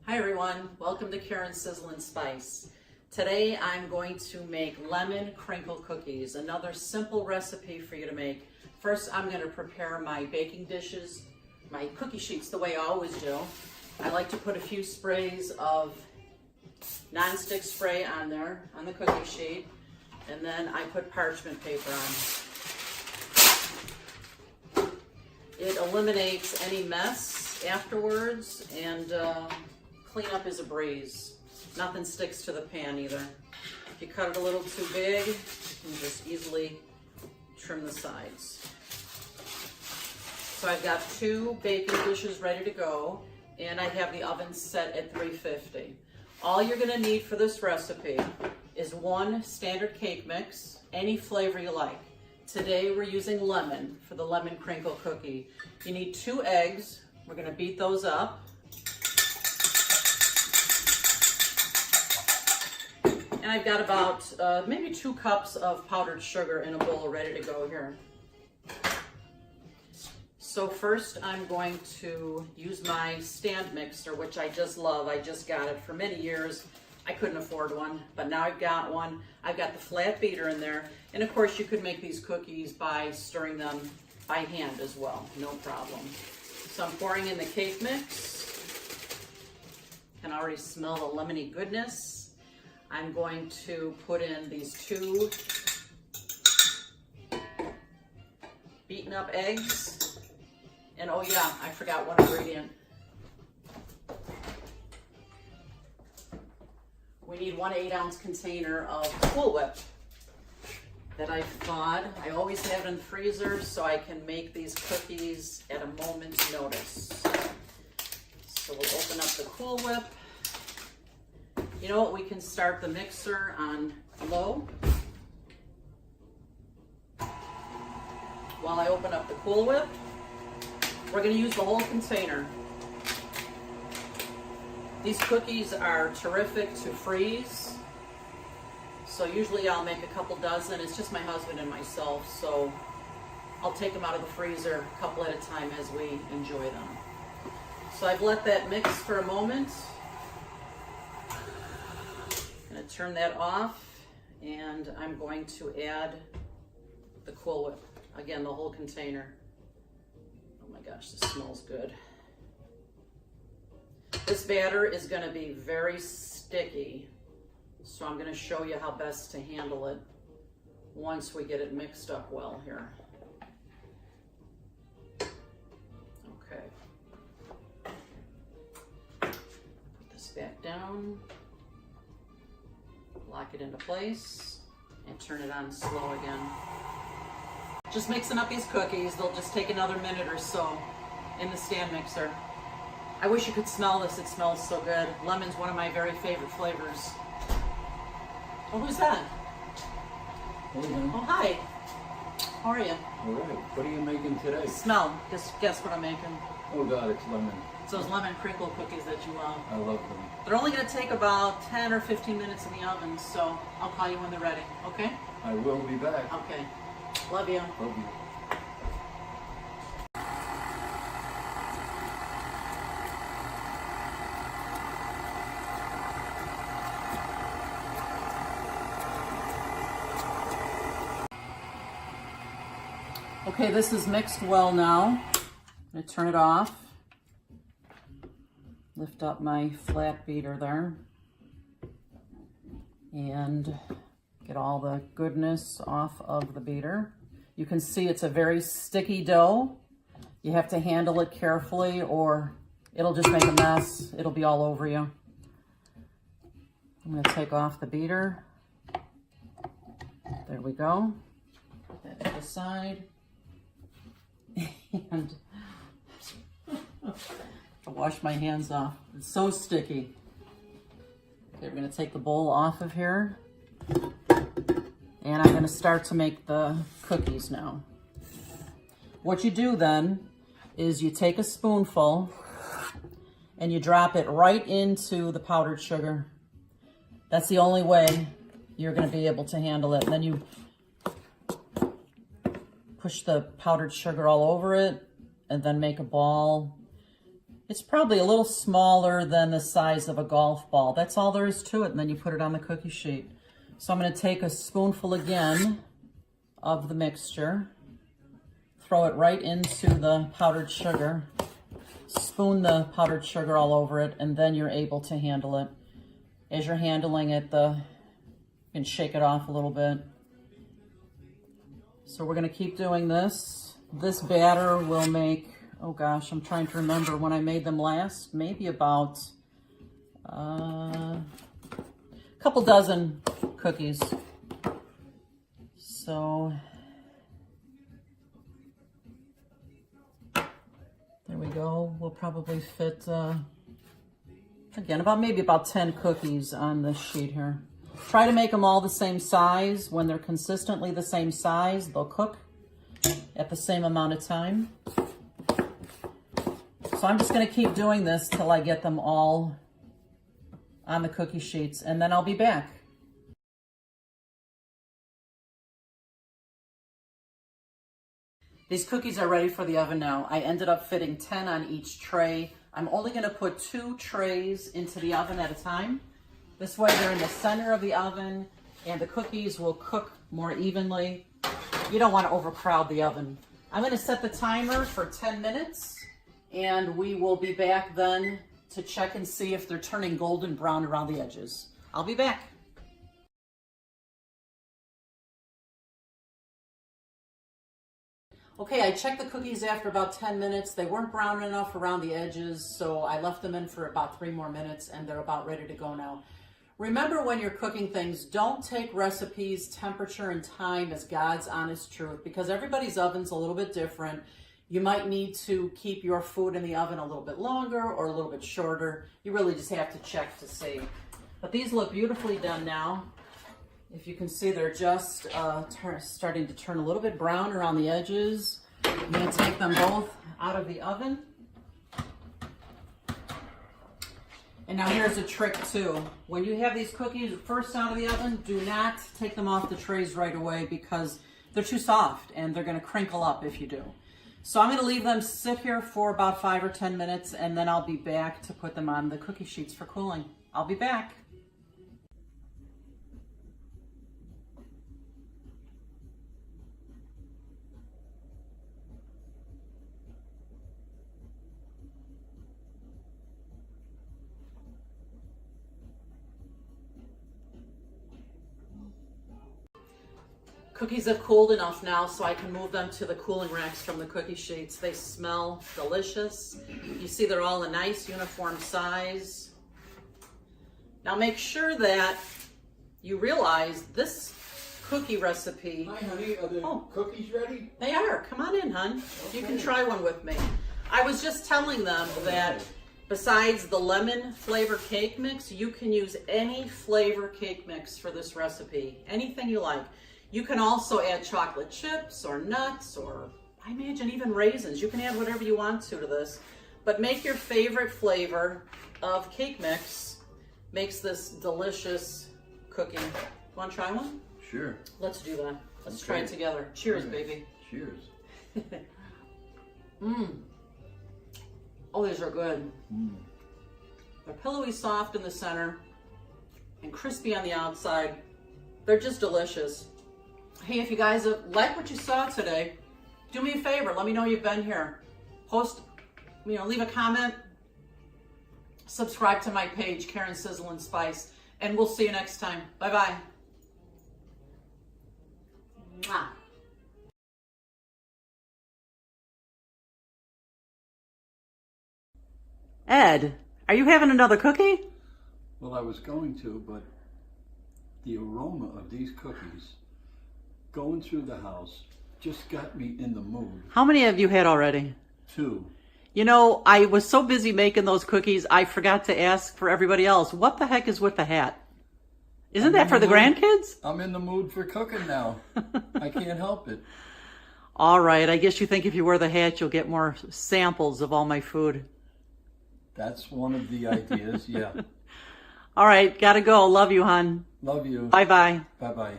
Hi everyone, welcome to Karen's Sizzle and Spice. Today I'm going to make lemon crinkle cookies, another simple recipe for you to make. First I'm going to prepare my baking dishes, my cookie sheets the way I always do. I like to put a few sprays of non-stick spray on there, on the cookie sheet, and then I put parchment paper on. It eliminates any mess afterwards, and cleanup is a breeze. Nothing sticks to the pan either. If you cut it a little too big, you can just easily trim the sides. So I've got 2 baking dishes ready to go, and I have the oven set at 350. All you're gonna need for this recipe is 1 standard cake mix, any flavor you like. Today we're using lemon for the lemon crinkle cookie. You need 2 eggs. We're gonna beat those up. And I've got about maybe 2 cups of powdered sugar in a bowl ready to go here. So first I'm going to use my stand mixer, which I just love. I just got it for many years. I couldn't afford one, but now I've got one. I've got the flat beater in there. And of course you could make these cookies by stirring them by hand as well, no problem. So I'm pouring in the cake mix. You can already smell the lemony goodness. I'm going to put in these 2 beaten up eggs. And oh yeah, I forgot one ingredient. We need 1 8-ounce container of Cool Whip that I've thawed. I always have it in the freezer so I can make these cookies at a moment's notice. So we'll open up the Cool Whip. You know what, we can start the mixer on low while I open up the Cool Whip. We're going to use the whole container. These cookies are terrific to freeze. So usually I'll make a couple dozen. It's just my husband and myself, so I'll take them out of the freezer a couple at a time as we enjoy them. So I've let that mix for a moment. I'm going to turn that off, and I'm going to add the Cool Whip. Again, the whole container. Oh my gosh, this smells good. This batter is going to be very sticky, so I'm going to show you how best to handle it once we get it mixed up well here. Okay. Put this back down. Lock it into place and turn it on slow again. Just mixing up these cookies. They'll just take another minute or so in the stand mixer. I wish you could smell this. It smells so good. Lemon's one of my very favorite flavors. Oh, who's that? Hey, man. Oh, hi. How are you? All right. What are you making today? Smell. Just guess what I'm making. Oh, God, it's lemon. It's those lemon crinkle cookies that you love. I love them. They're only going to take about 10 or 15 minutes in the oven, so I'll call you when they're ready, okay? I will be back. Okay. Love you. Love you. Okay, this is mixed well now. I'm going to turn it off. Lift up my flat beater there. And get all the goodness off of the beater. You can see it's a very sticky dough. You have to handle it carefully or it'll just make a mess. It'll be all over you. I'm going to take off the beater. There we go. Put that to the side. And I'll wash my hands off. It's so sticky. Okay, we're going to take the bowl off of here. And I'm going to start to make the cookies now. What you do then is you take a spoonful and you drop it right into the powdered sugar. That's the only way you're going to be able to handle it. And then you push the powdered sugar all over it and then make a ball. It's probably a little smaller than the size of a golf ball. That's all there is to it, and then you put it on the cookie sheet. So I'm going to take a spoonful again of the mixture, throw it right into the powdered sugar, spoon the powdered sugar all over it, and then you're able to handle it. As you're handling it, you can shake it off a little bit. So we're going to keep doing this. This batter will make, oh gosh, I'm trying to remember when I made them last, maybe about a couple dozen cookies. So there we go. We'll probably fit, again, maybe about 10 cookies on this sheet here. Try to make them all the same size. When they're consistently the same size, they'll cook at the same amount of time. So I'm just going to keep doing this till I get them all on the cookie sheets, and then I'll be back. These cookies are ready for the oven now. I ended up fitting 10 on each tray. I'm only going to put 2 trays into the oven at a time. This way they're in the center of the oven and the cookies will cook more evenly. You don't want to overcrowd the oven. I'm going to set the timer for 10 minutes and we will be back then to check and see if they're turning golden brown around the edges. I'll be back. Okay, I checked the cookies after about 10 minutes. They weren't brown enough around the edges, so I left them in for about 3 more minutes and they're about ready to go now. Remember, when you're cooking things, don't take recipes, temperature, and time as God's honest truth, because everybody's oven's a little bit different. You might need to keep your food in the oven a little bit longer or a little bit shorter. You really just have to check to see. But these look beautifully done now. If you can see, they're just starting to turn a little bit brown around the edges. I'm going to take them both out of the oven. And now here's a trick too. When you have these cookies first out of the oven, do not take them off the trays right away because they're too soft and they're going to crinkle up if you do. So I'm going to leave them sit here for about 5 or 10 minutes and then I'll be back to put them on the cookie sheets for cooling. I'll be back. Cookies have cooled enough now so I can move them to the cooling racks from the cookie sheets. They smell delicious. You see they're all a nice uniform size. Now make sure that you realize this cookie recipe. Hi honey, are the cookies ready? They are. Come on in, hon. Okay. You can try one with me. I was just telling them that besides the lemon flavor cake mix, you can use any flavor cake mix for this recipe. Anything you like. You can also add chocolate chips or nuts or I imagine even raisins. You can add whatever you want to this. But make your favorite flavor of cake mix. Makes this delicious cookie. Want to try one? Sure. Let's do that. Let's try it together. Cheers, baby. Cheers. Oh, these are good. They're pillowy soft in the center and crispy on the outside. They're just delicious. Hey, if you guys like what you saw today, do me a favor. Let me know you've been here. Post, leave a comment. Subscribe to my page, Karen Sizzle and Spice. And we'll see you next time. Bye-bye. Mwah. Ed, are you having another cookie? Well, I was going to, but the aroma of these cookies going through the house just got me in the mood. How many have you had already? 2. You know, I was so busy making those cookies, I forgot to ask for everybody else, what the heck is with the hat? Isn't that for the grandkids? I'm in the mood for cooking now. I can't help it. All right, I guess you think if you wear the hat, you'll get more samples of all my food. That's one of the ideas, yeah. All right, gotta go. Love you, hon. Love you. Bye-bye. Bye-bye.